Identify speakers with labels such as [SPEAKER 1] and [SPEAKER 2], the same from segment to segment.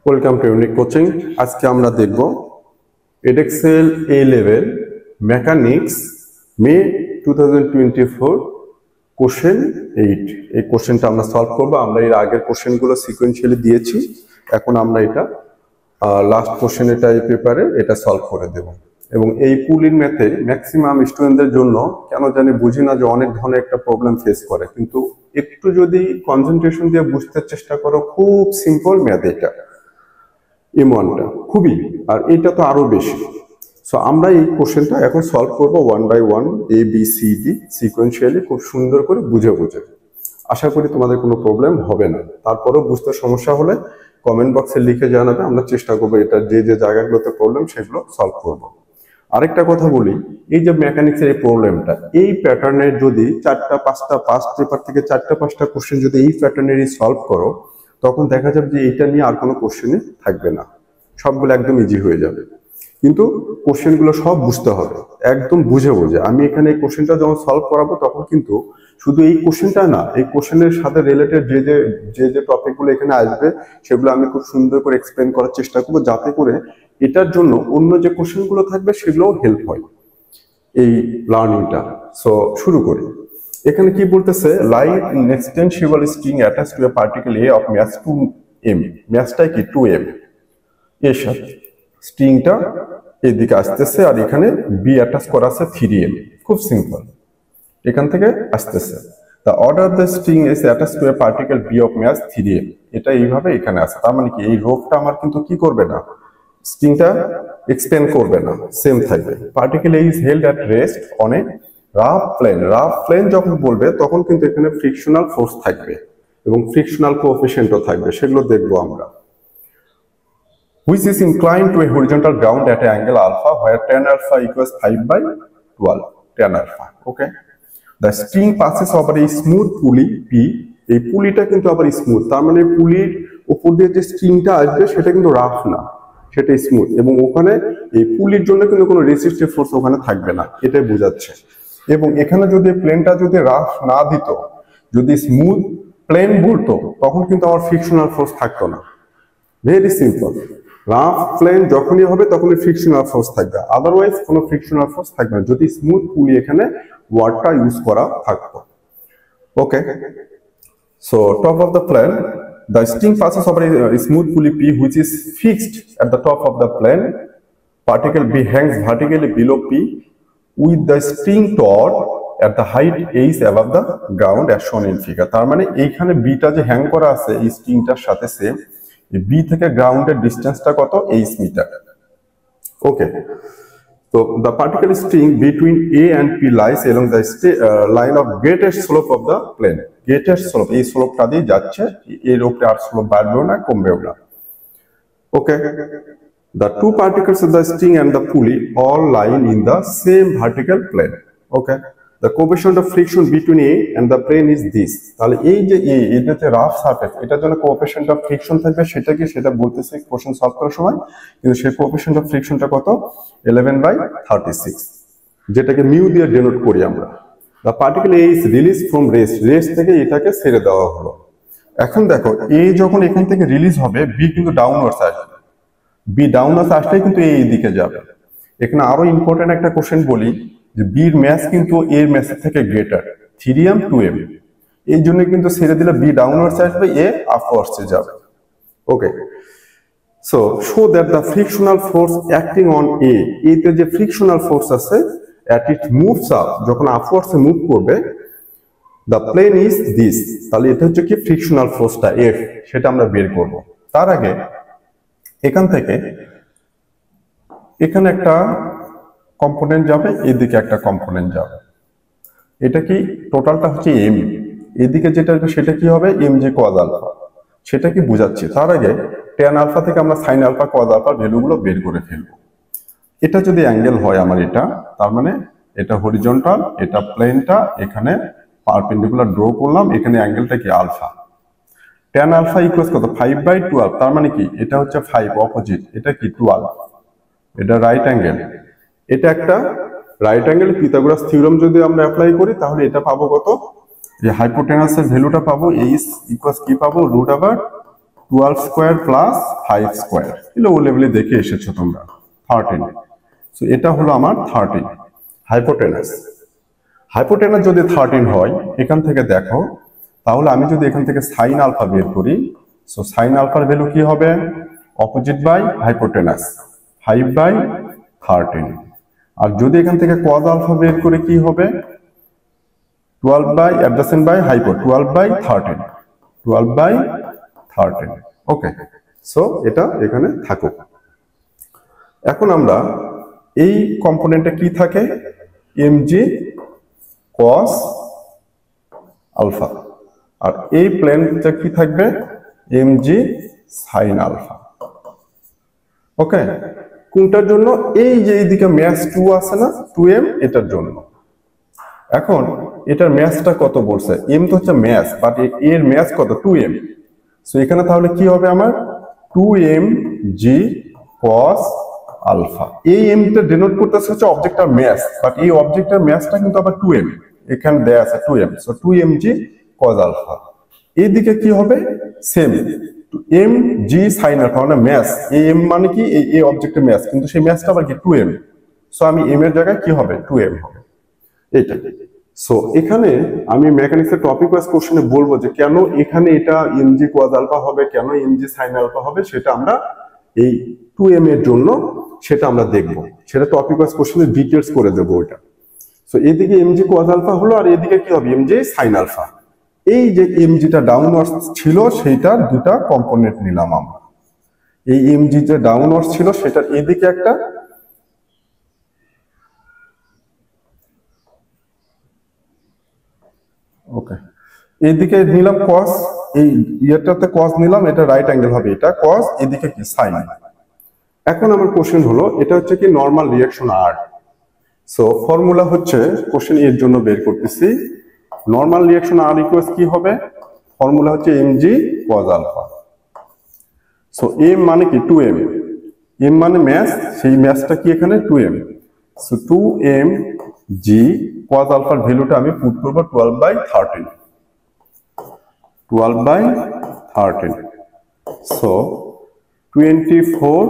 [SPEAKER 1] Welcome to unique coaching. আজকে আমরা দেখব এডেক্সেল এ লেভেল মেকানিক্স মে 2024 কোশ্চেন 8। এই কোশ্চেনটা আমরা সলভ করব। আমরা এর আগের কোশ্চেনগুলো সিকোয়েন্সিয়ালি দিয়েছি, এখন আমরা এটা লাস্ট কোশ্চেন এটা এই পেপারে এটা সলভ করে দেব। এবং এই পুলির ম্যাথে ম্যাক্সিমাম স্টুডেন্টদের জন্য কেন জানি বুঝি না যে অনেক ধরনের একটা প্রবলেম ফেস করে, কিন্তু একটু যদি কনসেন্ট্রেশন দিয়ে বুঝতে চেষ্টা করো, খুব সিম্পল ম্যাথ এটা। M1টা খুবই, আর এটা তো আরো বেশি। সো আমরা এই কোশ্চেনটা এখন সলভ করব one by one, A B C D sequentially, খুব সুন্দর করে বুঝে বুঝে। আশা করি তোমাদের কোনো প্রবলেম হবে না। তারপরেও বুঝতে সমস্যা হলে কমেন্ট বক্সে লিখে জানাবে, আমরা চেষ্টা করবো এটা যে যে জায়গাগুলোতে প্রবলেম সেগুলো সলভ করব। আরেকটা কথা বলি, এই যে মেকানিক্সের এই প্রবলেমটা, এই প্যাটার্নের যদি 4-5টা পাস্ট পেপার থেকে 4-5টা কোশ্চেন যদি এই প্যাটার্নেরই সলভ করো, তখন দেখা যাবে যে এটা নিয়ে আর কোনো কোশ্চেনই থাকবে না, সবগুলো একদম ইজি হয়ে যাবে। কিন্তু কোশ্চেনগুলো সব বুঝতে হবে, একদম বুঝে বুঝে। আমি এখানে এই কোশ্চেনটা যখন সলভ করাবো তখন কিন্তু শুধু এই কোশ্চেনটা না, এই কোশ্চেনের সাথে রিলেটেড যে টপিকগুলো এখানে আসবে সেগুলো আমি খুব সুন্দর করে এক্সপ্লেন করার চেষ্টা করবো, যাতে করে এটার জন্য অন্য যে কোশ্চেনগুলো থাকবে সেগুলোও হেল্প হয় এই লার্নিংটা। সো শুরু করি। এখানে কি বলতেছে, light extensible string attach to a particle A of mass 2m। ম্যাসটা কি 2m, এর সাথে স্ট্রিংটা এদিকে আসতেছে, আর এখানে বি অ্যাটাচ করা আছে 3m। খুব সিম্পল, এখান থেকে আসতেছে। The order the string is attach to a particle B of mass 3m। এটা এইভাবে এখানে আছে, তার মানে কি এই রোপটা আমার কিন্তু কি করবে না, স্ট্রিংটা এক্সটেন্ড করবে না, সেম থাকবে। Particle is held at rest on a rough plane. Rough plane যখন বলবে তখন কিন্তু এখানে ফ্রিকশনাল ফোর্স থাকবে এবং ফ্রিকশনাল কোএফিসিয়েন্টও থাকবে, সেগুলো দেখবো আমরা। Which is inclined to a horizontal ground at an angle alpha, where tan alpha equals 5/12 tan alpha. Okay. The string passes over a smooth pulley P. এই পুলিটা কিন্তু আবার স্মুথ, তার মানে পুলির উপর দিয়ে যে স্ট্রিংটা আসবে সেটা কিন্তু রাফ না, সেটা স্মুথ। এবং ওখানে এই পুলির জন্য কিন্তু কোনো রেসিস্টিভ ফোর্স ওখানে থাকবে না, এটাই বোঝাচ্ছে। এবং এখানে যদি প্লেনটা যদি রাফ না দিত, যদি স্মুথ প্লেন বলতো, তখন কিন্তু আমার ফ্রিকশনাল ফোর্স থাকতো না। ভেরি সিম্পল, রাফ প্লেন যখনই হবে তখনই ফ্রিকশনাল ফোর্স থাকবে, আদারওয়াইজ কোনো ফ্রিকশনাল ফোর্স থাকবে না যদি স্মুথ পুলি এখানে ওয়ার্ডটা ইউজ করা থাকতো। Okay, so top of the plane, the string passes over a smooth pulley P which is fixed at the top of the plane. Particle B hangs vertically below P with the string taut at the height h above the ground as shown in figure. তার মানে এইখানে beta যে hang করা আছে এই স্ট্রিংটার সাথে same, B থেকে গ্রাউন্ডের ডিস্টেন্সটা কত, h মিটার। ওকে, তো the particle string between A and P lies along the line of greatest slope of the plane. Greatest slope, এই স্লোপটা দিয়ে যাচ্ছে, এর উপরে আর স্লোপ বাড়বেও না কমবেও না। ওকে, the two particles of the string and the pulley all lie in the same vertical plane. Okay, the coefficient of friction between A and the plane is this. তাহলে এই যে এটা যে রাফ সারফেস, এটার জন্য coefficient of friction থাকবে, সেটা কি সেটা বলতেছে কোশ্চেন সলভ করার সময়, কিন্তু সেই কোএফিসিয়েন্ট অফ ফ্রিকশনটা কত, 11/36, যেটাকে মিউ দিয়ে ডেনোট করি আমরা। The particle A is released from rest. Rest থেকে এটাকে ছেড়ে দেওয়া হলো। এখন দেখো, A যখন এখান থেকে রিলিজ হবে, B কিন্তু ডাউনওয়ার্ডস আসবে, বি ডাউনওয়ার্ডস আসলেই কিন্তু এই দিকে যাবে। এখানে আরো ইম্পর্টেন্ট একটা কোশ্চেন বলি, যে বির ম্যাস কিন্তু এর ম্যাসের থেকে গ্রেটার, 3m 2m, এই জন্য কিন্তু ছেড়ে দিলে বি ডাউনওয়ার্ডস আসবে, এ আপওয়ার্ডসে যাবে। Okay, so show that the frictional force acting on A, এতে যে ফ্রিকশনাল ফোর্স আছে at it moves up, যখন আপওয়ার্ডসে মুভ করবে, the plane is this, তাহলে এটা হচ্ছে কি ফ্রিকশনাল ফোর্সটা F, সেটা আমরা বের করব। তার আগে এখান থেকে এখানে একটা কম্পোনেন্ট যাবে, এদিকে একটা কম্পোনেন্ট যাবে, এটা কি টোটালটা হচ্ছে m, এদিকে যেটা আসবে সেটা কি হবে, mg cos আলফা, সেটা কি বুঝাচ্ছি। তার আগে tan আলফা থেকে আমরা sin আলফা cos আলফার ভ্যালুগুলো বের করে ফেলবো। এটা যদি অ্যাঙ্গেল হয় আমার এটা, তার মানে এটা হরিজন্টাল, এটা প্লেনটা, এখানে পারপেন্ডিকুলার ড্র করলাম, এখানে অ্যাঙ্গেলটা কি আলফা। tan আলফা ইকুয়ালস কত, 5/12, তার মানে কি এটা হচ্ছে 5 অপোজিট, এটা কি 12, এটা রাইট অ্যাঙ্গেল, এটা একটা রাইট অ্যাঙ্গেল। পিথাগোরাস থিওরেম যদি আমরা অ্যাপ্লাই করি তাহলে এটা পাবো কত, যে হাইপোটেনাসের ভ্যালুটা পাবো, h ইকুয়ালস কি পাবো, √/2 12 স্কোয়ার প্লাস 5 স্কোয়ার, এগুলো ও লেভেলে দেখে এসেছো তোমরা 13। সো এটা হলো আমার 13 হাইপোটেনাস। হাইপোটেনাস যদি 13 হয় এখান থেকে দেখো, তাহলে আমি যদি এখান থেকে সাইন আলফা বের করি, সো সাইন আলফার ভ্যালু কি হবে? Opposite by hypotenuse 5/13। আর যদি এখান থেকে কজ আলফা বের করে কি হবে? 12 by adjacent by hypo 12/13 12/13। Okay, so এটা এখানে থাকুক। এখন আমরা এই কম্পোনেন্টে কি থাকে? mg cos আলফা, আর এই প্লেনটা কি থাকবে? mg sin alpha. ওকে, কোনটার জন্য? এই যে এইদিকে ম্যাচ 2 আছে না, 2m, এটার জন্য। এখন এটার ম্যাচটা কত বলছে? m তো হচ্ছে ম্যাচ, বাট এর ম্যাচ কত? 2m। সো এখানে তাহলে কি হবে আমার? 2mg cos alpha. এই mটা ডিনোট করতেছে হচ্ছে অবজেক্টটার ম্যাচ, বাট এই অবজেক্টের ম্যাচটা কিন্তু আবার 2m, এখানে দেয়া আছে 2m। So 2mg cos alpha. এইদিকে কি হবে? সেম mg sin আলফা, মানে ম্যাচ। এই m মানে কি? এই অবজেক্টের ম্যাচ, কিন্তু সেই ম্যাচটা আবার কি? 2m। সো আমি m এর জায়গায় কি হবে? 2m হবে, এইটা। সো এখানে আমি মেকানিক্সের টপিক ওয়াইজ কোশ্চেনে বলবো যে কেন এখানে এটা mg cos আলফা হবে, কেন mg sin আলফা হবে, সেটা আমরা এই 2m এর জন্য সেটা আমরা দেখব, সেটা টপিক ওয়াইজ কোশ্চেনে ডিটেইলস করে দেব ওইটা। সো এইদিকে mg cos আলফা হলো, আর এদিকে কি হবে? mg sin alpha. এই যে mgটা ডাউনওয়ার্ডস ছিল সেইটার দুটা কম্পোনেন্ট নিলাম আমরা। এই mg যে ডাউনওয়ার্ডস ছিল সেটার এদিকে একটা, ওকে, এইদিকে নিলাম cos, এই ইয়েটাতে cos নিলাম, এটা রাইট অ্যাঙ্গেল হবে, এটা cos, এদিকে কি? sin। এখন আমার কোশ্চেন হলো, এটা হচ্ছে কি নরমাল রিঅ্যাকশন আর। সো ফর্মুলা হচ্ছে, কোশ্চেন এর জন্য বের করতেছি, নরমাল রিঅ্যাকশন আর ইকুয়ালস কি হবে? ফর্মুলা হচ্ছে mg cos alpha. So m মানে কি? 2m, m মানে ম্যাচ, সেই ম্যাচটা কি এখানে? 2m। সো 2mg cos আলফার ভ্যালুটা আমি পুট করব 12/13 12/13। সো 24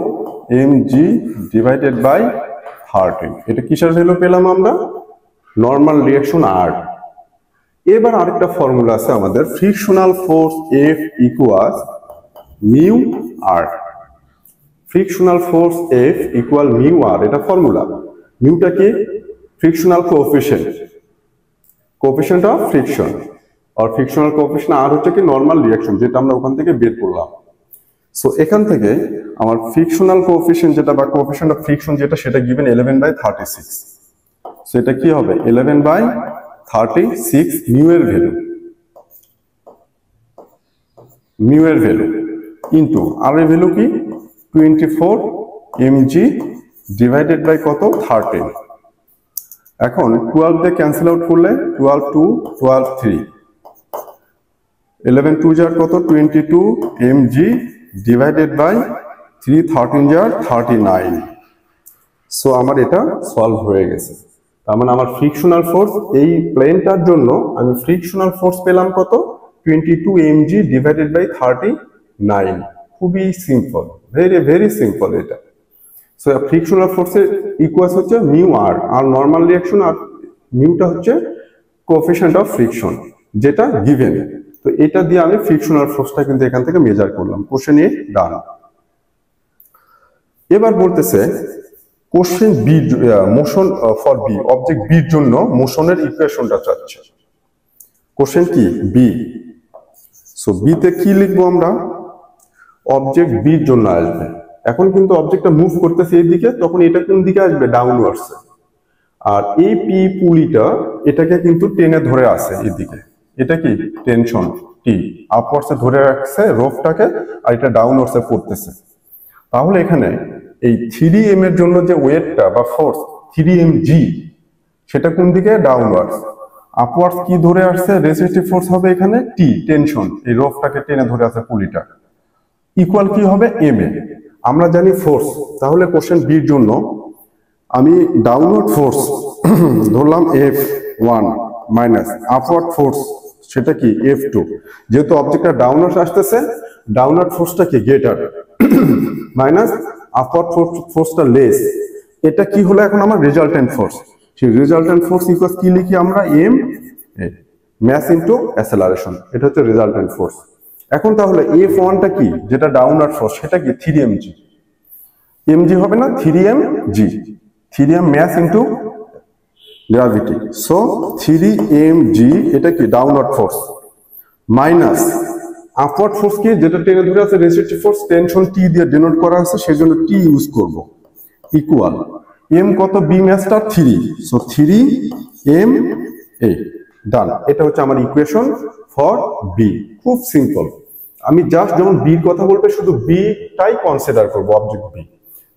[SPEAKER 1] mg ডিভাইডেড বাই 13, এটা কিসের ভ্যালু পেলাম আমরা? Normal reaction R. এবার আরেকটা ফর্মুলা আছে আমাদের, frictional force F equals mu R. Frictional force F equal mu R, এটা ফর্মুলা। মিউটা কি? ফ্রিকশনাল কোএফিশিয়েন্ট অফ ফ্রিকশন, আর ফ্রিকশনাল কোএফিশিয়েন্ট আর হচ্ছে কি নরমাল রিঅ্যাকশন, যেটা আমরা ওখান থেকে বের করলাম। সো এখান থেকে আমার ফ্রিকশনাল কোএফিশিয়েন্ট যেটা বা কোএফিশিয়েন্ট অফ ফ্রিকশন যেটা, সেটা গিভেন 11/36। সো এটা কি হবে? 11/36 মিউ এর ভ্যালু ইনটু আর এর ভ্যালু কি? 24 mg ডিভাইডেড বাই কত? 13। এখন 12 দিয়ে ক্যান্সেল আউট করলে 12 2 12 3, 11 2 যার কত? 22 mg ডিভাইডেড বাই 3, 13 যার 39। সো আমার এটা সলভ হয়ে গেছে। তার মানে আমার ফ্রিকশনাল ফোর্স এই প্লেনটার জন্য আমি ফ্রিকশনাল ফোর্স পেলাম কত? 22 mg ডিভাইডেড বাই 39। খুবই সিম্পল, ভেরি ভেরি সিম্পল এটা। সো ফ্রিকশনাল ফোর্সের ইকুয়ালস হচ্ছে mu R, R normal reaction, আর মিউটা হচ্ছে কোএফিশিয়েন্ট অফ ফ্রিকশন, যেটা গিভেন। তো এটা দিয়ে আমি ফ্রিকশনাল ফোর্সটা কিন্তু এখান থেকে মেজার করলাম। Question A done. এবার বলতেছে question B, motion for B, object বির জন্য মোশনের ইকুয়েশনটা চাচ্ছে। কোশ্চেন কি? বি। সো বিতে কি লিখবো আমরা? অবজেক্ট বির জন্য আসবে। এখন কিন্তু অবজেক্টটা মুভ করতেছে এইদিকে, তখন এটা কোন দিকে আসবে? ডাউনওয়ার্ডস। আর এই পি পুলিটা এটাকে কিন্তু টেনে ধরে আছে এইদিকে, এটা কি? টেনশন টি আপওয়ার্ডসে ধরে রাখছে রোপটাকে, আর এটা ডাউনওয়ার্ডসে পড়তেছে। তাহলে এখানে এই 3m এর জন্য যে ওয়েটটা বা ফোর্স 3mg, সেটা কোন দিকে? ডাউনওয়ার্ডস। আপওয়ার্ডস কি ধরে আসছে? রেসিস্টিভ ফোর্স হবে এখানে টি, টেনশন, এই রোপটাকে টেনে ধরে আছে পুলিটা, ইকুয়াল কি হবে? m এ। আমরা জানি ফোর্স, তাহলে কোশ্চেন বির জন্য আমি ডাউনওয়ার্ড ফোর্স ধরলাম F1 মাইনাস আপওয়ার্ড ফোর্স, সেটা কি? F2। যেহেতু অবজেক্টটা ডাউনওয়ার্ড আসতেছে, ডাউনওয়ার্ড ফোর্সটা কি গ্রেটার মাইনাস আপওয়ার্ড ফোর্সটা লেস, এটা কি হলো এখন আমার রেজাল্টেন্ট ফোর্স। সেই রেজাল্টেন্ট ফোর্স ইকুয়ালস কি লিখি আমরা এম ম্যাস ইনটু অ্যাসেলারেশন, এটা হচ্ছে রেজাল্টেন্ট ফোর্স। এখন তাহলে F1টা কি, যেটা ডাউনওয়ার্ড ফোর্স, সেটা কি 3mg, mg হবে না 3mg, 3m mass into gravity, so 3mg এটা কি downward force minus upward force কি যেটা টেনে ধরে আছে রেসিস্টিভ ফোর্স, টেনশন টি দিয়ে ডিনোট করা আছে সেজন্য টি ইউজ করব, ইকুয়াল এম কত বি ম্যাসটা 3, সো 3m a ডান। এটা হচ্ছে আমার ইকুয়েশন ফর বি, খুব সিম্পল। আমি জাস্ট যখন বির কথা বলবে শুধু বিটাই কনসিডার করব, অবজেক্ট বি।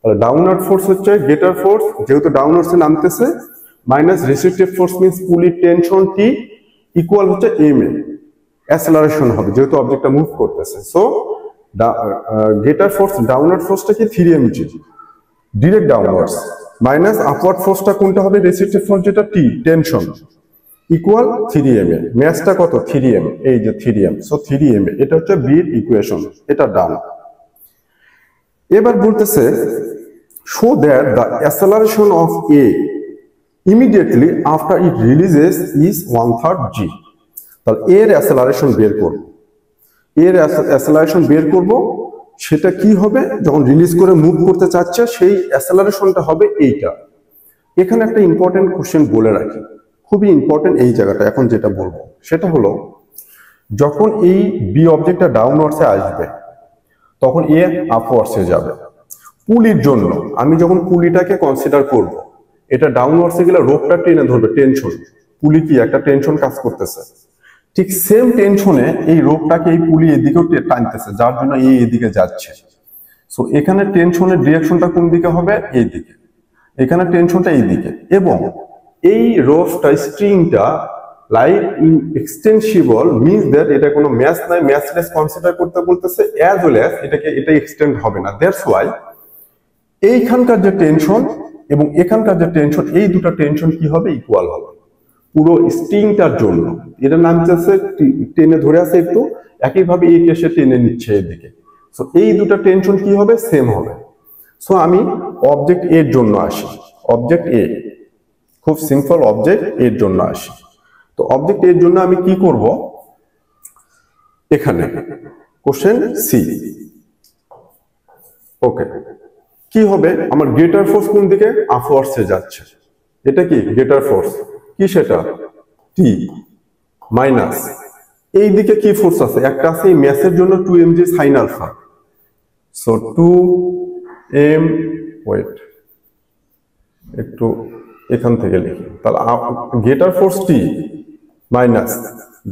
[SPEAKER 1] তাহলে ডাউনওয়ার্ড ফোর্স হচ্ছে গ্রেটার ফোর্স, যেহেতু ডাউনওয়ার্ডসে নামতেছে, মাইনাস রেসিস্টিভ ফোর্স মিন্স পুলির টেনশন টি, ইকুয়াল হচ্ছে এম এ, অ্যাসেলারেশন হবে যেহেতু অবজেক্টটা মুভ করতেছে। সো গ্রেটার ফোর্স ডাউনওয়ার্ড ফোর্সটা কি 3mg direct downwards, minus upward ফোর্সটা কোনটা হবে রেসিস্টিভ ফোর্স যেটা টি টেনশন, ইকুয়াল 3m এ, ম্যাসটা কত 3m, এই যে 3m, সো 3m এ, এটা হচ্ছে বির ইকুয়েশন, এটা ডান। এবার বলতেছে show that the acceleration of A immediately after it releases is 1/3 g। তাহলে এর অ্যাসেলারেশন বের করব, এর অ্যাসেলারেশন বের করব, সেটা কি হবে যখন রিলিজ করে মুভ করতে চাচ্ছে, সেই অ্যাসেলারেশনটা হবে এইটা। এখানে একটা ইম্পর্টেন্ট কোশ্চেন বলে রাখি, খুবই ইম্পর্টেন্ট এই জায়গাটা, এখন যেটা বলবো সেটা হলো যখন এই বি অবজেক্টটা ডাউনওয়ার্ডসে আসবে তখন এ আপওয়ার্ডসে যাবে। পুলির জন্য আমি যখন পুলিটাকে কনসিডার করব, এটা ডাউনওয়ার্ডসে গেলে রোপটা টেনে ধরবে, টেনশন, পুলি কি একটা টেনশন কাজ করতেছে, ঠিক সেম টেনশনে এই রোপটাকে এই পুলি এদিকেও টানতেছে, যার জন্য এই এদিকে যাচ্ছে। সো এখানে টেনশনের ডিরেকশনটা কোন দিকে হবে, এই দিকে, এখানে টেনশনটা এই দিকে, এবং এই রোপটা স্ট্রিংটা লাইক এক্সটেনসিবল মিন্স দ্যাট এটা কোনো ম্যাচ নাই, ম্যাচলেস কনসিডার করতে বলতেছে, অ্যাজ ওয়েল অ্যাজ এটা এক্সটেন্ড হবে না। দ্যাটস ওয়াই এইখানকার যে টেনশন এবং এখানকার যে টেনশন, এই দুটো টেনশন কি হবে, ইকুয়াল হবে পুরো স্ট্রিংটার জন্য। এটা নামতেছে টেনে ধরে আছে একটু, একইভাবে এই কেসে টেনে নিচ্ছে এদিকে, সো এই দুটো টেনশন কি হবে, সেম হবে। সো আমি অবজেক্ট এর জন্য আসি, অবজেক্ট এ, খুব সিম্পল, অবজেক্ট এর জন্য আসি। তো অবজেক্ট এর জন্য আমি কি করব, এখানে কোশ্চেন সি, ওকে, কি হবে আমার গ্রেটার ফোর্স কোন দিকে, আপওয়ার্ডসে যাচ্ছে, এটা কি গ্রেটার ফোর্স, কি সেটা টি, মাইনাস এই দিকে কি ফোর্স আছে, একটা আছে এই ম্যাসের জন্য 2mg sin alpha, so 2m, wait একটু এখান থেকে লিখি, তাহলে greater force T minus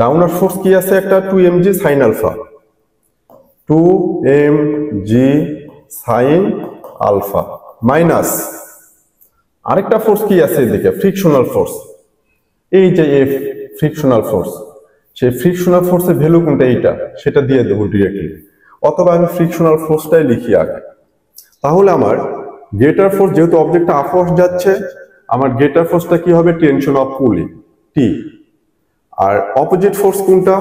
[SPEAKER 1] downward force কি আছে একটা 2mg sin alpha, 2mg sin alpha minus আরেকটা ফোর্স কি আছে এদিকে ফ্রিকশনাল ফোর্স, এই যে এফ ফ্রিকশনাল ফোর্স, সেই ফ্রিকশনাল ফোর্সের ভ্যালু কোনটা, এইটা, সেটা দিয়ে দেবো ডিরেক্টলি, অথবা আমি ফ্রিকশনাল ফোর্সটাই লিখি আগে। তাহলে আমার গ্রেটার ফোর্স, যেহেতু অবজেক্টটা আপওয়ার্ডস যাচ্ছে, আমার গ্রেটার ফোর্সটা কি হবে, টেনশন অফ পুলি টি, আর অপোজিট ফোর্স কোনটা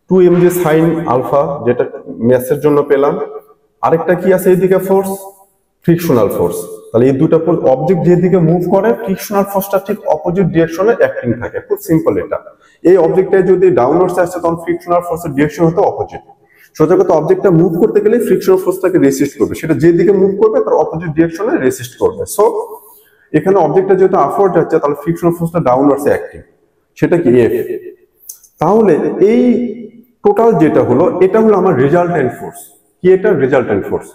[SPEAKER 1] 2mg sin আলফা, যেটা ম্যাসের জন্য পেলাম, আরেকটা কি আছে এইদিকে ফোর্স ফ্রিকশনাল ফোর্স। তাহলে এই দুটো ফোর্স, অবজেক্ট যেদিকে মুভ করে ফ্রিকশনাল ফোর্সটা ঠিক অপোজিট ডিরেকশনে অ্যাক্টিং থাকে, খুব সিম্পল এটা। এই অবজেক্টটা যদি ডাউনওয়ার্ডসে আসছে তখন ফ্রিকশনাল ফোর্সের ডিরেকশন হতো অপোজিট, সোজা কথা অবজেক্টটা মুভ করতে গেলে ফ্রিকশনাল ফোর্সটাকে রেসিস্ট করবে, সেটা যেদিকে মুভ করবে তার অপোজিট ডিরেকশনে রেসিস্ট করবে। সো এখানে অবজেক্টটা যেহেতু আপওয়ার্ড যাচ্ছে তাহলে ফ্রিকশনাল ফোর্সটা ডাউনওয়ার্ডসে অ্যাক্টিং, সেটা কি এফ। তাহলে এই টোটাল যেটা হলো, এটা হলো আমার রেজাল্টেন্ট ফোর্স, কি এটা resultant force,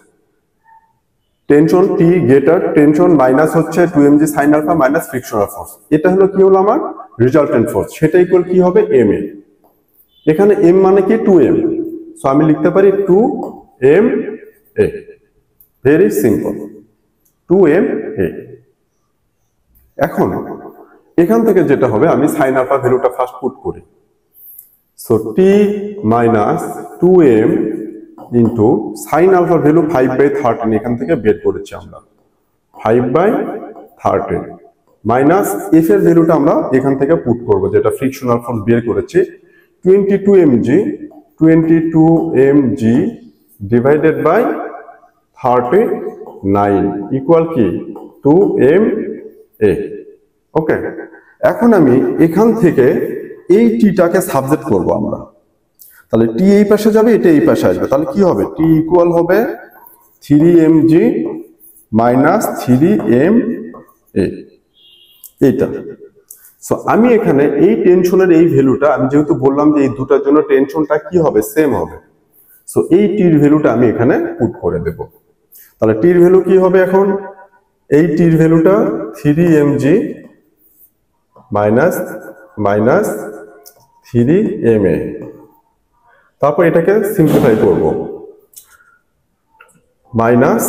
[SPEAKER 1] tension T greater tension minus হচ্ছে 2mg sin alpha minus frictional force, এটা হলো কি হলো আমার রেজাল্টেন্ট ফোর্স, সেটা ইকুয়াল কি হবে এম এ। এখানে এম মানে কি 2m, সো আমি লিখতে পারি 2m a, very simple 2m a। এখন এখান থেকে যেটা হবে, আমি সাইন আলফা ভ্যালুটা ফার্স্ট পুট করি, so t minus 2m into sine alpha value 5/13, এখান থেকে বের করেছি আমরা 5/13, মাইনাস এফ এর ভ্যালুটা আমরা এখান থেকে পুট করব, যেটা ফ্রিকশনাল ফোর্স বের করেছি 22mg 22 mg divided by 39 equal কি 2 ma। ওকে, এখন আমি এখান থেকে এই টিটাকে সাবজেক্ট করব আমরা। তাহলে টি এই পাশে যাবে, এটা এই পাশে আসবে, তাহলে কি হবে? টি ইকুয়াল হবে 3mg মাইনাস 3ma এইটা। সো আমি এখানে এই টেনশনের এই ভ্যালুটা, আমি যেহেতু বললাম যে এই দুটার জন্য টেনশনটা কি হবে, সেম হবে, সো এই টির ভ্যালুটা আমি এখানে পুট করে দেব। তাহলে টির ভ্যালু কি হবে এখন? এই টির ভ্যালুটা 3mg মাইনাস মাইনাস 3ma। তারপর এটাকে সিম্পলিফাই করব, মাইনাস,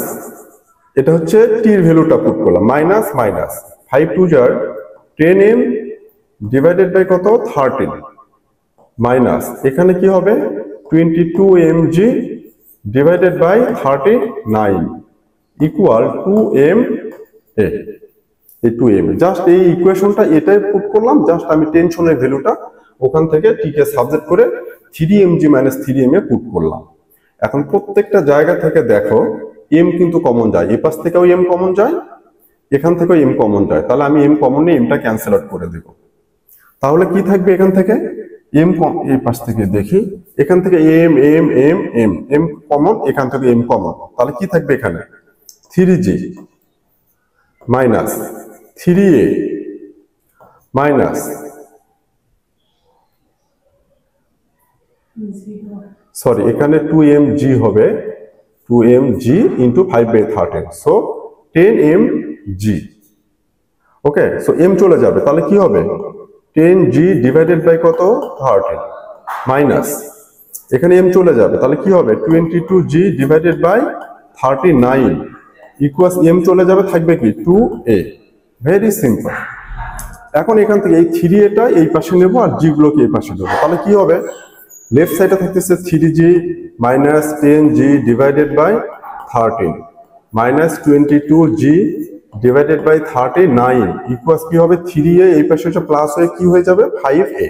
[SPEAKER 1] এটা হচ্ছে টির ভ্যালুটা পুট করলাম, minus minus 5 2 jar 10m divided by কত 13 মাইনাস এখানে কি হবে 22 mg divided by 39 equal 2m a। এই 2m জাস্ট এই ইকুয়েশনটা এটাই পুট করলাম, জাস্ট আমি টেনশনের ভ্যালুটা ওখান থেকে টি কে সাবজেক্ট করে 3mg মাইনাস 3ma পুট করলাম। এখন প্রত্যেকটা জায়গা থেকে দেখো m কিন্তু কমন যায়, এই পাশ থেকেও m কমন যায়, এখান থেকেও m কমন যায়, তাহলে আমি m কমন নিয়ে mটা ক্যান্সেল আউট করে দেব। তাহলে কি থাকবে এখান থেকে? m এই পাশ থেকে দেখি, এখান থেকে m m m m m common, এখান থেকে m কমন, তাহলে কি থাকবে এখানে 3g minus 3a minus sorry এখানে 2mg হবে, 2mg ইন্টু 5/13, সো 10mg। ওকে, সো m চলে যাবে, তাহলে কি হবে 10g ডিভাইডেড বাই কত 13 মাইনাস এখানে m চলে যাবে, তাহলে কি হবে 22g divided by 39 equals m চলে যাবে, থাকবে কি 2a। Very simple. এখন এখান থেকে এই 3a টা এই পাশে নেব আর g গুলোকে এই পাশে দেবো, তাহলে কি হবে লেফট সাইডে থাকতেছে 3g minus 10g divided by 13 minus 22g divided by 39 equals কি হবে 3a এই পাশে হচ্ছে প্লাস হয়ে কি হয়ে যাবে 5a।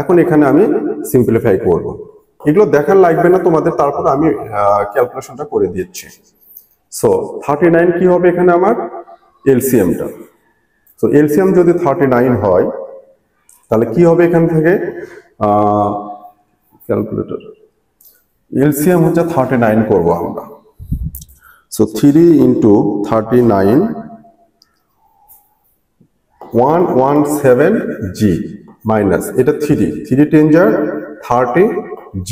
[SPEAKER 1] এখন এখানে আমি সিম্পলিফাই করব, এগুলো দেখার লাগবে না তোমাদের, তারপর আমি ক্যালকুলেশনটা করে দিচ্ছি। সো 39 কি হবে এখানে আমার এলসিএমটা, সো এলসিএম যদি 39 হয় তাহলে কি হবে এখান থেকে ক্যালকুলেটর এলসিএম হচ্ছে 39 করব আমরা। সো 3 ইন্টু 39 117g মাইনাস এটা 3 10 jar 30g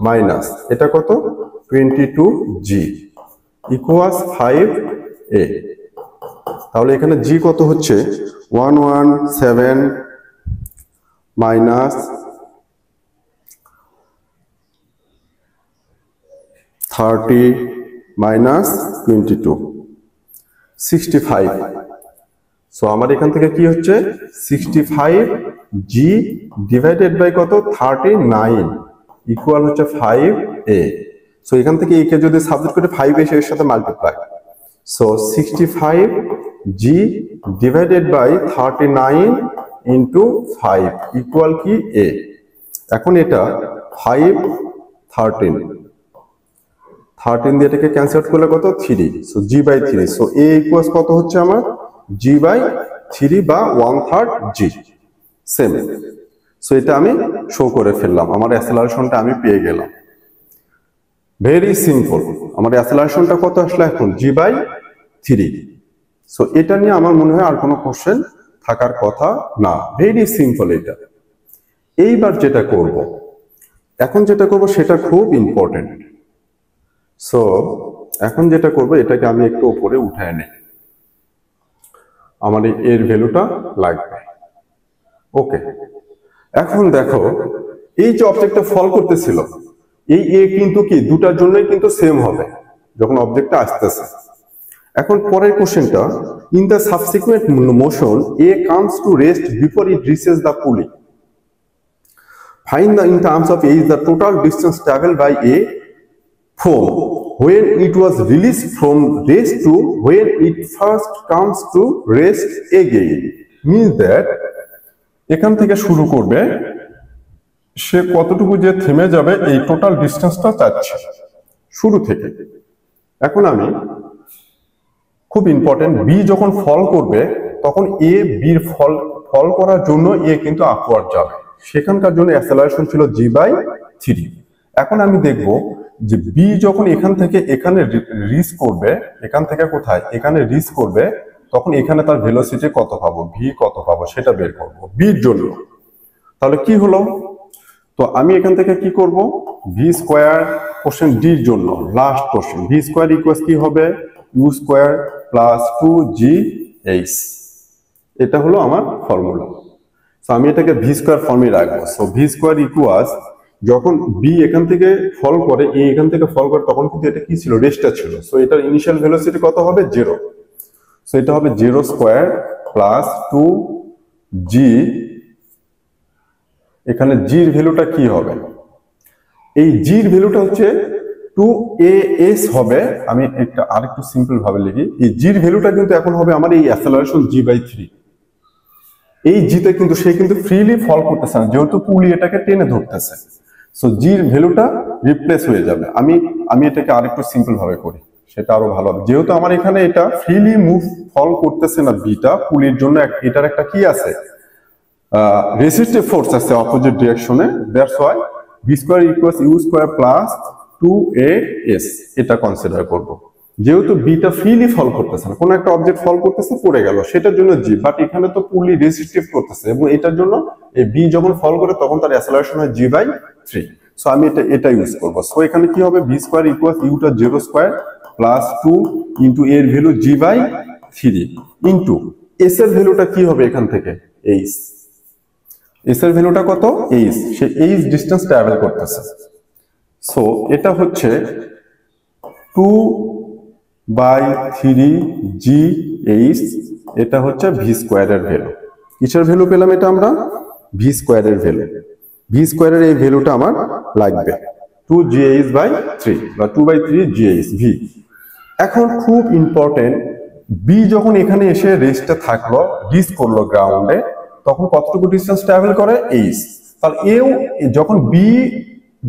[SPEAKER 1] মাইনাস এটা কত 22g ইকুয়ালস 5a। তাহলে এখানে g কত হচ্ছে 117 মাইনাস 30 মাইনাস 22 65। সো আমার এখান থেকে কি হচ্ছে 65g ডিভাইডেড বাই কত 39 ইকুয়াল হচ্ছে 5a। সো এখান থেকে একে যদি সাবজেক্ট করে 5 এসে এর সাথে multiply, so 65g divided by 39 into 5 equal কি a। এখন এটা 5 13 দিয়ে এটাকে ক্যান্সেল করলে কত 3, so g by 3, so a equals কত হচ্ছে আমার g বাই 3 বা 1/3 g। সেম, সো এটা আমি শো করে ফেললাম, আমার অ্যাসেলারেশনটা আমি পেয়ে গেলাম। ভেরি সিম্পল, আমার অ্যাসেলারেশনটা কত আসলে এখন g বাই 3। সো এটা নিয়ে আমার মনে হয় আর কোনো কোশ্চেন থাকার কথা না, ভেরি সিম্পল এটা। এইবার যেটা করব, এখন যেটা করব সেটা খুব ইম্পর্টেন্ট। সো এখন যেটা করব এটাকে আমি একটু উপরে উঠায় নেই, আমার এর ভ্যালুটা লাগবে। ওকে, এখন দেখো এই যে অবজেক্টটা ফল করতেছিল এই এ কিন্তু কি দুটার জন্যই কিন্তু সেম হবে যখন অবজেক্টটা আসতেছে। এখন পরের কোশ্চেনটা, in the subsequent motion A comes to rest before it reaches the pulley, find the in terms of A is the total distance travelled by A from when it was released from rest to when it first comes to rest again. Means that এখান থেকে শুরু করবে, সে কতটুকু যে থেমে যাবে এই total ডিস্টেন্সটা চাচ্ছে শুরু থেকে। এখন আমি খুব ইম্পর্টেন্ট, বি যখন ফল করবে তখন এ বির ফল করার জন্য এ কিন্তু আপওয়ার্ড যাবে, সেখানকার জন্য অ্যাসেলারেশন ছিল g/3। এখন আমি দেখব যে বি যখন এখান থেকে এখানে রিচ করবে, এখান থেকে কোথায় এখানে রিচ করবে, তখন এখানে তার ভেলোসিটি কত পাবো, ভি কত পাবো সেটা বের করবো বির জন্য। তাহলে কি হলো, তো আমি এখান থেকে কি করব, ভি স্কোয়ার কোশ্চেন ডির জন্য last question, V square equals কি হবে, ইউ স্কোয়ার প্লাস 2gh, এটা হলো আমার ফর্মুলা। সো আমি এটাকে ভি স্কোয়ার ফর্মে রাখবো। সো ভি স্কোয়ার ইকুয়ালস, যখন বি এখান থেকে ফল করে, এ এখান থেকে ফল করে, তখন কিন্তু এটা কি ছিল, রেস্টটা ছিল। সো এটার ইনিশিয়াল ভেলোসিটি কত হবে, 0। সো এটা হবে 0 স্কোয়ার প্লাস 2g, এখানে জির ভ্যালুটা কি হবে, এই জির ভ্যালুটা হচ্ছে 2as হবে। আমি একটা আরেকটু সিম্পল ভাবে লিখি, এই জির ভ্যালুটা কিন্তু এখন হবে আমার এই অ্যাসেলারেশন g/3। এই জিতে কিন্তু সে কিন্তু ফ্রিলি ফল করতেছে না, যেহেতু পুলি এটাকে টেনে ধরতেছে। সো জির ভ্যালুটা রিপ্লেস হয়ে যাবে। আমি এটাকে আরেকটু সিম্পল ভাবে করি, সেটা আরো ভালো হবে। যেহেতু আমার এখানে এটা ফ্রিলি মুভ ফল করতেছে না বিটা, পুলির জন্য এটার একটা কি আছে, রেসিস্টিভ ফোর্স আছে অপোজিট ডিরেকশনে। That's why V square equals U square plus 2as, এটা কনসিডার করব। যেহেতু বিটা ফ্রিলি ফল করতেছে না, কোনো একটা অবজেক্ট ফল করতেছে পড়ে গেল, সেটার জন্য জি, বাট এখানে তো পুলি রেসিস্টিভ করতেছে, এবং এটার জন্য এই বি যখন ফল করে তখন তার অ্যাসেলারেশন হয় g/3। সো আমি এটা ইউজ করব। সো এখানে কি হবে, ভি স্কোয়ার ইকুয়ালস ইউটা 0 স্কোয়ার প্লাস 2 ইন্টু এর ভ্যালু g/3 ইন্টু এস এর ভ্যালুটা কি হবে, এখান থেকে এইচ, এস এর ভ্যালুটা কত, এইচ, সে এইচ ডিস্টেন্স ট্রাভেল করতেছে। সো এটা হচ্ছে 2/3gh, এটা হচ্ছে ভি স্কোয়ারের ভ্যালু। কিসের ভ্যালু পেলাম এটা আমরা, ভি স্কোয়ারের ভ্যালু। ভি স্কোয়ারের এই ভ্যালুটা আমার লাগবে 2gh/3 বা 2/3gh ভি। এখন খুব ইম্পর্টেন্ট, বি যখন এখানে এসে রেস্টে থাকলো, রিচ করলো গ্রাউন্ডে, তখন কতটুকু ডিস্টেন্স ট্রাভেল করে, এইচ। তাহলে এও যখন বি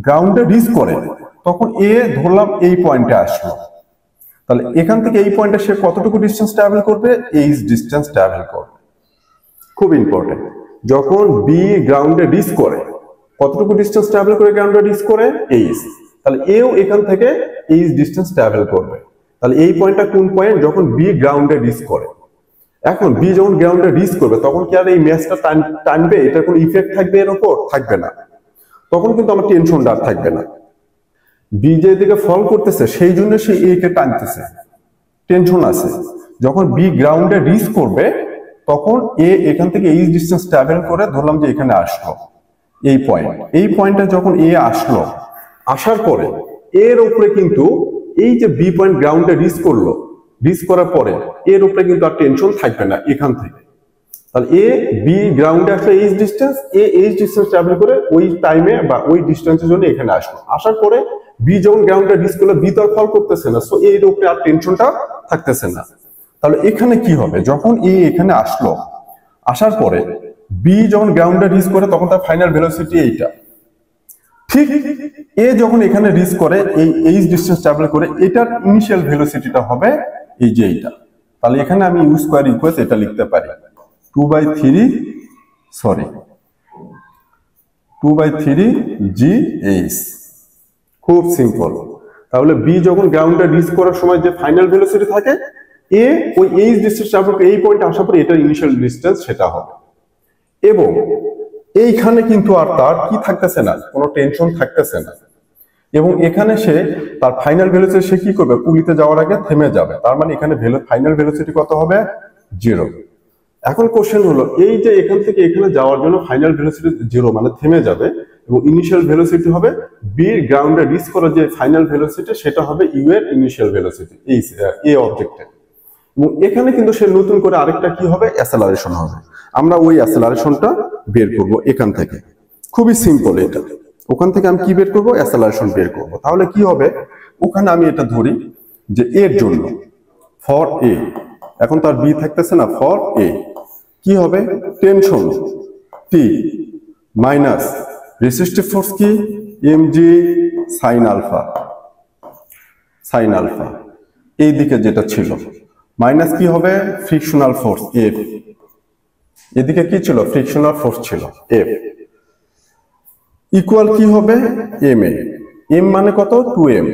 [SPEAKER 1] গ্রাউন্ডে রিচ করে তখন এ ধরলাম এই পয়েন্টে আসলো, তাহলে এখান থেকে এই পয়েন্টে সে কতটুকু ডিস্টেন্স ট্রাভেল করবে, এইচ ডিস্টেন্স ট্রাভেল করবে। খুব ইম্পর্টেন্ট, যখন বি গ্রাউন্ডে রিচ করে কতটুকু ডিস্টেন্স ট্রাভেল করে, গ্রাউন্ডে রিচ করে এইচ, তাহলে এও এখান থেকে এইচ ডিস্টেন্স ট্রাভেল করবে। তাহলে এই পয়েন্টটা কোন পয়েন্ট, যখন বি গ্রাউন্ডে রিচ করে। এখন বি যখন গ্রাউন্ডে রিচ করবে তখন কি আর এই ম্যাচটা টানবে, এটার কোনো ইফেক্ট থাকবে এর উপর, থাকবে না। তখন কিন্তু আমার টেনশন আর থাকবে না, বি যে দিকে ফল করতেছে সেই জন্য সে এ কে টানতেছে, টেনশন আছে। যখন বি গ্রাউন্ডে রিচ করবে তখন এ এখান থেকে এইচ ডিস্টেন্স ট্রাভেল করে, ধরলাম যে এখানে আসলো এই পয়েন্ট, এই পয়েন্টে যখন এ আসলো, আসার পরে এর উপরে কিন্তু এই যে বি পয়েন্ট গ্রাউন্ডে রিচ করলো, রিচ করার পরে এর উপরে কিন্তু আর টেনশন থাকবে না এখান থেকে। তাহলে এ বি গ্রাউন্ডে আসলে H distance, A H distance travel করে ওই টাইমে বা ওই ডিস্টেন্সের জন্য এখানে আসলো। আসার পরে বি যখন গ্রাউন্ডে রিচ করলো, বি তো আর ফল করতেছে না, সো এর উপরে আর টেনশনটা থাকতেছে না। তাহলে এখানে কি হবে, যখন এ এখানে আসলো, আসার পরে বি যখন গ্রাউন্ডে রিচ করে তখন তার ফাইনাল ভেলোসিটি এইটা, ঠিক এ যখন এখানে রিচ করে এই এইচ ডিস্টেন্স ট্রাভেল করে, এটার ইনিশিয়াল ভেলোসিটিটা হবে এই যে এইটা। তাহলে এখানে আমি ইউ স্কোয়ার ইকুয়ালস এটা লিখতে পারি 2/3gh। খুব সিম্পল। তাহলে বি যখন গ্রাউন্ডে রিচ করার সময় যে ফাইনাল ভেলোসিটি থাকে, এ ওই এইচ ডিস্টেন্স ট্রাভেল করে এই পয়েন্টে আসার পরে এটার ইনিশিয়াল ডিস্টেন্স সেটা হবে। এবং এইখানে কিন্তু আর তার কি থাকতেছে না, কোনো টেনশন থাকতেছে না। এবং এখানে সে তার ফাইনাল ভেলোসিটি সে কি করবে, পুলিতে যাওয়ার আগে থেমে যাবে। তার মানে এখানে ফাইনাল ভেলোসিটি কত হবে, 0। এখন কোশ্চেন হলো, এই যে এখান থেকে এখানে যাওয়ার জন্য ফাইনাল ভেলোসিটি 0 মানে থেমে যাবে, এবং ইনিশিয়াল ভেলোসিটি হবে বি গ্রাউন্ডে রিচ করার যে ফাইনাল ভেলোসিটি সেটা হবে ইউ এর ইনিশিয়াল ভেলোসিটি এই এ অবজেক্টে। এবং এখানে কিন্তু সে নতুন করে আরেকটা কি হবে, অ্যাসেলারেশন হবে। আমরা ওই অ্যাসেলারেশনটা বের করব এখান থেকে। খুবই সিম্পল এটা। ওখান থেকে আমি কি বের করব, অ্যাসেলারেশন বের করব। তাহলে কি হবে, ওখানে আমি এটা ধরি যে এর জন্য ফর এ, এখন তার বি থাকতেছে না, ফর এ কি হবে, টেনশন টি মাইনাস রেসিস্টিভ ফোর্স কি mg সাইন আলফা, এই দিকে যেটা ছিল মাইনাস কি হবে ফ্রিকশনাল ফোর্স এফ, এদিকে কি ছিল ফ্রিকশনাল ফোর্স ছিল এফ, ইকুয়াল কি হবে এম এ, এম মানে কত 2m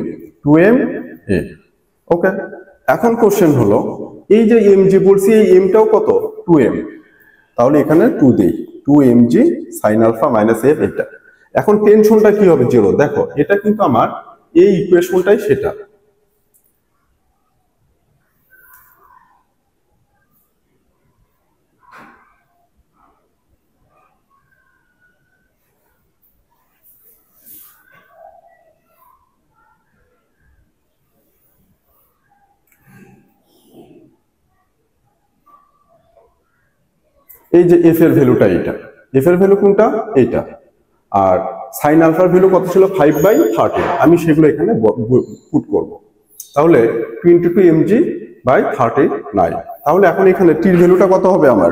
[SPEAKER 1] এ। ওকে, এখন কোশ্চেন হলো এই যে mg বলছি এই এমটাও কত 2m, তাহলে এখানে 2 দেই 2mg sin alpha minus F এটা। এখন টেনশনটা কি হবে 0, দেখো এটা কিন্তু আমার এই ইকুয়েশনটাই সেটা। এই যে এফ এর ভ্যালুটা এটা, এফ এর ভ্যালু কোনটা এইটা, আর সাইন আলফার ভ্যালু কত ছিল 5/30, আমি সেগুলো এখানে পুট করব। তাহলে 22mg/39। তাহলে এখন এখানে টির ভ্যালুটা কত হবে আমার,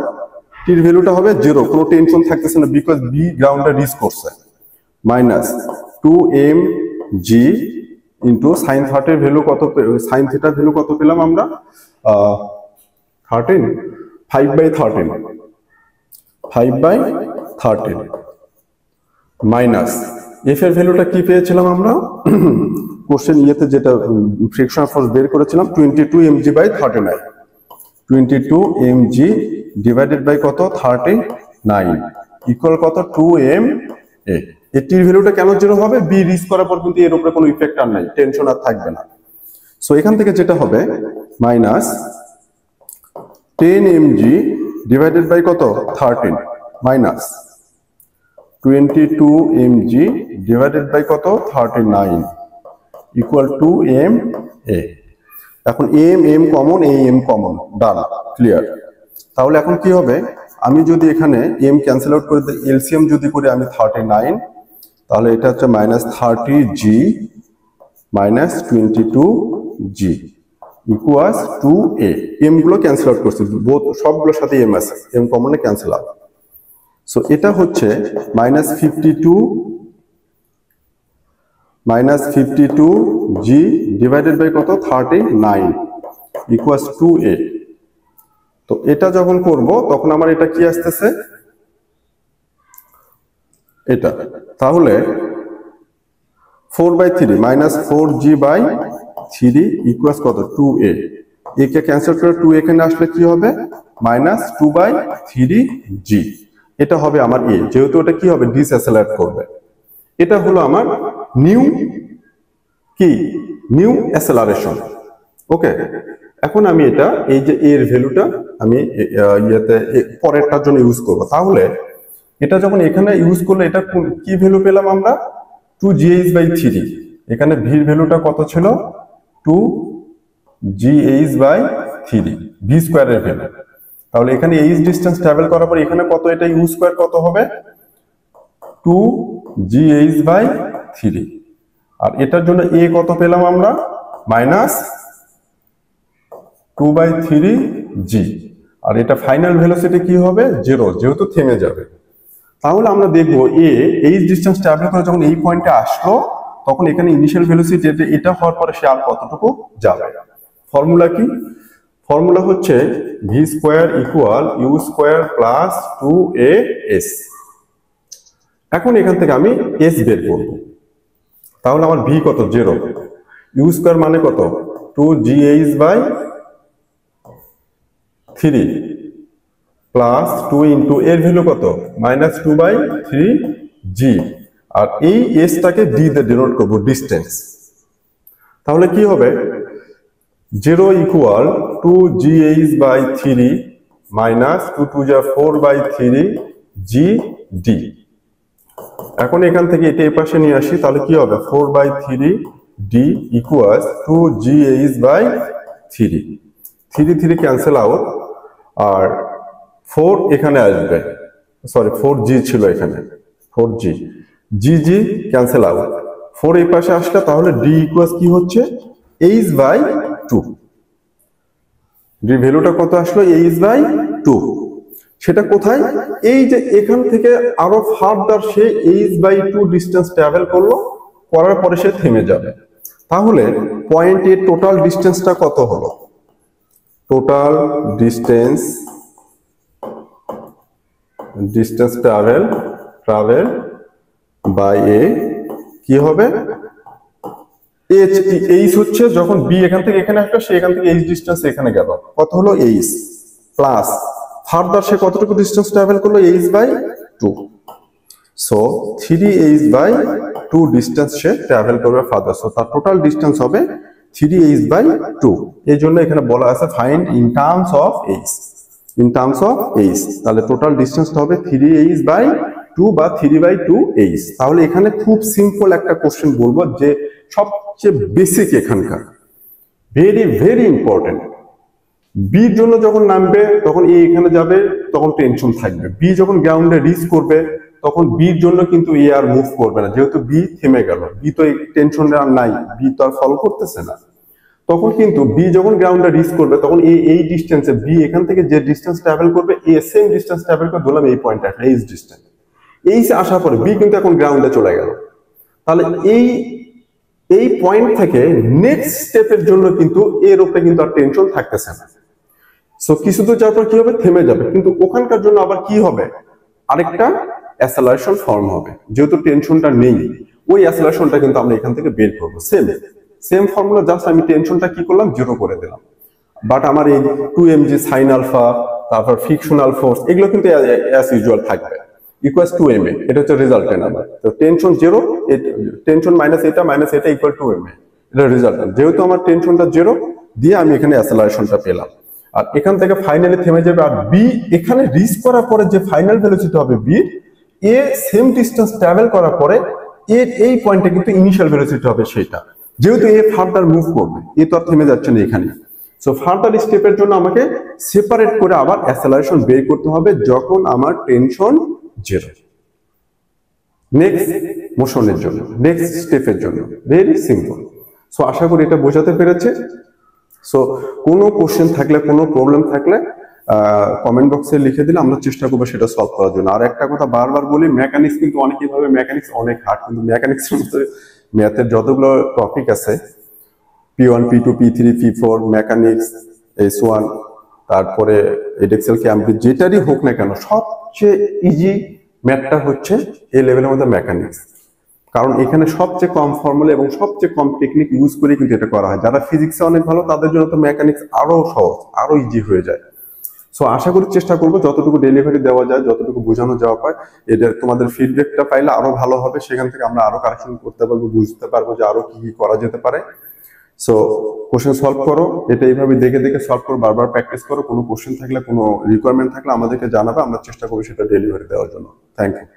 [SPEAKER 1] টির ভ্যালুটা হবে 0, কোনো টেনশন থাকতেছে না বিকজ বি গ্রাউন্ডে রিচ করছে, minus 2mg into sign 30 value কত, সাইন থিটার ভ্যালু কত পেলাম আমরা 13, 5/13 মাইনাস এফ এর ভ্যালুটা কি পেয়েছিলাম আমরা কোশ্চেন ইয়েতে যেটা ফ্রিকশনাল ফোর্স বের করেছিলাম 22mg/39, 22mg ডিভাইডেড বাই কত 39 ইকুয়াল কত 2m এ। এটির ভ্যালুটা কেন 0 হবে, বি রিচ করার পর কিন্তু এর উপরে কোনো ইফেক্ট আর নাই, টেনশন আর থাকবে না। সো এখান থেকে যেটা হবে মাইনাস 10mg ডিভাইডেড বাই কত 13 মাইনাস 22mg ডিভাইডেড বাই কত 39 ইকুয়াল টু m a। এখন m কমন, এই m কমন, ডান ক্লিয়ার। তাহলে এখন কি হবে, আমি যদি এখানে m ক্যান্সেল আউট করে দিই, এলসিএম যদি করি আমি 39, তাহলে এটা হচ্ছে -30g minus 22g equals 2a। m গুলো ক্যান্সেল আউট করছি, সবগুলোর সাথে m আছে, m কমনে ক্যান্সেল আউট। সো এটা হচ্ছে -52g ডিভাইডেড বাই কত 39 ইকুয়ালস 2a। তো এটা যখন করব তখন আমার এটা কি আসতেছে এটা, তাহলে 4/3 -4g/3 ইকুয়ালস কত 2a, a কে ক্যান্সেল করে 2 এখানে আসলে কি হবে -2/3g, এটা হবে আমার a, যেহেতু এটা কি হবে ডিসঅ্যাসেলারেট করবে। এটা হলো আমার নিউ অ্যাসেলারেশন। ওকে, এখন আমি এটা এই যে এর ভ্যালুটা আমি ইয়েতে পরেরটার জন্য ইউজ করব। তাহলে এটা যখন এখানে ইউজ করলে এটা কি ভ্যালু পেলাম আমরা 2gh/3, এখানে v ভ্যালুটা কত ছিল 2gh/3 v স্কয়ারের ভ্যালু। তাহলে এখানে h ডিসটেন্স ট্রাভেল করার পর এখানে কত, এটা ইউ স্কয়ার কত হবে 2gh/3, আর এটার জন্য a কত পেলাম আমরা -2/3g, আর এটা ফাইনাল ভেলোসিটি কি হবে 0, যেহেতু থেমে যাবে। তাহলে আমরা দেখবো এই ডিসটেন্স ট্রাভেল করে যখন এই পয়েন্টে আসলো তখন এখানে ইনিশিয়াল ভেলোসিটি এটা হওয়ার পরে সে আর কতটুকু যাবে। ফর্মুলা কি, ফর্মুলা হচ্ছে v square equal u square plus 2as। এখন এখান থেকে আমি s বের করব, তাহলে আমার v কত 0, u স্কয়ার মানে কত 2gh/3 প্লাস 2 ইন্টু এর ভ্যালু কত -2/3g, আর এই s টাকে d দিয়ে ডিনোট করব ডিসটেন্স। তাহলে কি হবে 0 ইকুয়াল 2gh/3 মাইনাস 2 2 যা 4/3g d। এখন এখান থেকে এটা এই পাশে নিয়ে আসি, তাহলে কি হবে 4/3d equals 2gh/3, 3 cancel out, আর 4 এখানে আসবে, সরি 4g ছিল এখানে 4g, g ক্যান্সেল আউট, 4 এই পাশে আসলে তাহলে d ইকুয়ালস কি হচ্ছে h/2, d ভ্যালুটা কত আসলো h/2। সেটা কোথায়? এই যে এখান থেকে আরো ফার্দার সে h/2 ডিস্টেন্স ট্রাভেল করলো, করার পরে সে থেমে যাবে। তাহলে পয়েন্ট এ টোটাল ডিস্টেন্সটা কত হলো? টোটাল ডিস্টেন্স ট্রাভেল বাই এ কি হবে? এইচ হচ্ছে যখন বি এখান থেকে এখানে আসলো, সে এখান থেকে এইচ ডিস্টেন্স এখানে গেল, কত হলো? এইচ প্লাস ফার্দার সে কতটুকু ডিস্টেন্স ট্রাভেল করলো? h/2। সো 3h/2 ডিস্টেন্স সে ট্রাভেল করবে ফার্দার। সো তার টোটাল ডিস্টেন্স হবে 3h/2। এই জন্য এখানে বলা আছে find in terms of H. In terms of H, তাহলে টোটাল ডিস্টেন্সটা হবে 3h/2 বা 3/2h। তাহলে এখানে খুব সিম্পল একটা কোশ্চেন বলবো, যে সবচেয়ে বেসিক এখানকার, ভেরি ভেরি ইম্পর্টেন্ট। বির জন্য যখন নামবে তখন এ এখানে যাবে, তখন টেনশন থাকবে। বি যখন গ্রাউন্ডে রিচ করবে তখন বির জন্য কিন্তু এ আর মুভ করবে না, যেহেতু বি থেমে গেল, বি তো এই টেনশন আর নাই, বি তো আর ফলো করতেছে না। তখন কিন্তু বি যখন গ্রাউন্ডে রিচ করবে তখন এই ডিস্টেন্সে বি এখান থেকে যে ডিস্টেন্স ট্রাভেল করবে, এ সেম ডিস্টেন্স ট্রাভেল করে ধরলাম এই পয়েন্টে আসলে এইচ ডিস্টেন্স। এইচ আসার পরে বি কিন্তু এখন গ্রাউন্ডে চলে গেল। তাহলে এই পয়েন্ট থেকে নেক্সট স্টেপের জন্য কিন্তু এর উপরে কিন্তু আর টেনশন থাকতেছে না। সো কিছু তো যাওয়ার পর কি হবে? থেমে যাবে। কিন্তু ওখানকার জন্য আবার কি হবে? আরেকটা অ্যাসেলারেশন ফর্ম হবে, যেহেতু টেনশনটা নেই। ওই অ্যাসেলারেশনটা কিন্তু আমরা এখান থেকে বের করবো। সেম ফর্মুলা, জাস্ট আমি টেনশনটা কি করলাম? 0 করে দিলাম। বাট আমার এই 2mg সাইন আলফা, তারপর ফ্রিকশনাল ফোর্স, এগুলো কিন্তু অ্যাজ ইউজুয়াল থাকবে, ইকুয়ালস 2ma। এটা হচ্ছে রেজাল্টেন্ট নাম্বার। তো টেনশন 0, টেনশন মাইনাস এটা ইকুয়াল টু ma, এটা রেজাল্টেন্ট। যেহেতু আমার টেনশনটা 0 দিয়ে আমি এখানে অ্যাসেলারেশনটা পেলাম। আর এখান থেকে ফাইনালি থেমে যাবে। আর বি এখানে রিচ করার পরে যে ফাইনাল ভেলোসিটি হবে বি, এ সেম ডিস্টেন্স ট্রাভেল করার পরে এর এই পয়েন্টে কিন্তু ইনিশিয়াল ভেলোসিটি হবে সেটা, যেহেতু এ ফার্দার মুভ করবে, এ তো আর থেমে যাচ্ছে না এখানে। সো ফার্দার স্টেপের জন্য আমাকে সেপারেট করে আবার অ্যাসেলারেশন বের করতে হবে যখন আমার টেনশন 0। নেক্সট মোশনের জন্য, নেক্সট স্টেপের জন্য, ভেরি সিম্পল। সো আশা করি এটা বোঝাতে পেরেছে। সো কোনো কোশ্চেন থাকলে, কোনো প্রবলেম থাকলে কমেন্ট বক্সে লিখে দিলে আমরা চেষ্টা করবো সেটা সলভ করার জন্য। আর একটা কথা বারবার বলি, মেকানিক্স কিন্তু অনেকেই ভাবে মেকানিক্স অনেক হার্ড, কিন্তু মেকানিক্সের মধ্যে ম্যাথের যতগুলো টপিক আছে, P1 P2 P3 P4 mechanics, S1, তারপরে এডেক্সেল ক্যামব্রিজ, যেটারই হোক না কেন, সবচেয়ে ইজি ম্যাথটা হচ্ছে এই লেভেলের মধ্যে মেকানিক্স। কারণ এখানে সবচেয়ে কম ফর্মুলা এবং সবচেয়ে কম টেকনিক ইউজ করে কিন্তু এটা করা হয়। যারা ফিজিক্সে অনেক ভালো তাদের জন্য তো মেকানিক্স আরো সহজ, আরো ইজি হয়ে যায়। সো আশা করি চেষ্টা করবো যতটুকু ডেলিভারি দেওয়া যায়, যতটুকু বোঝানো যাওয়া পায়, এটা তোমাদের ফিডব্যাকটা পাইলে আরো ভালো হবে। সেখান থেকে আমরা আরো কারেকশন করতে পারবো, বুঝতে পারবো যে আরো কি কি করা যেতে পারে। সো কোশ্চেন সলভ করো, এটা এইভাবে দেখে দেখে সলভ করো, বারবার প্র্যাকটিস করো। কোনো কোশ্চেন থাকলে, কোনো রিকোয়ারমেন্ট থাকলে আমাদেরকে জানাবে, আমরা চেষ্টা করবো সেটা ডেলিভারি দেওয়ার জন্য। Thank you.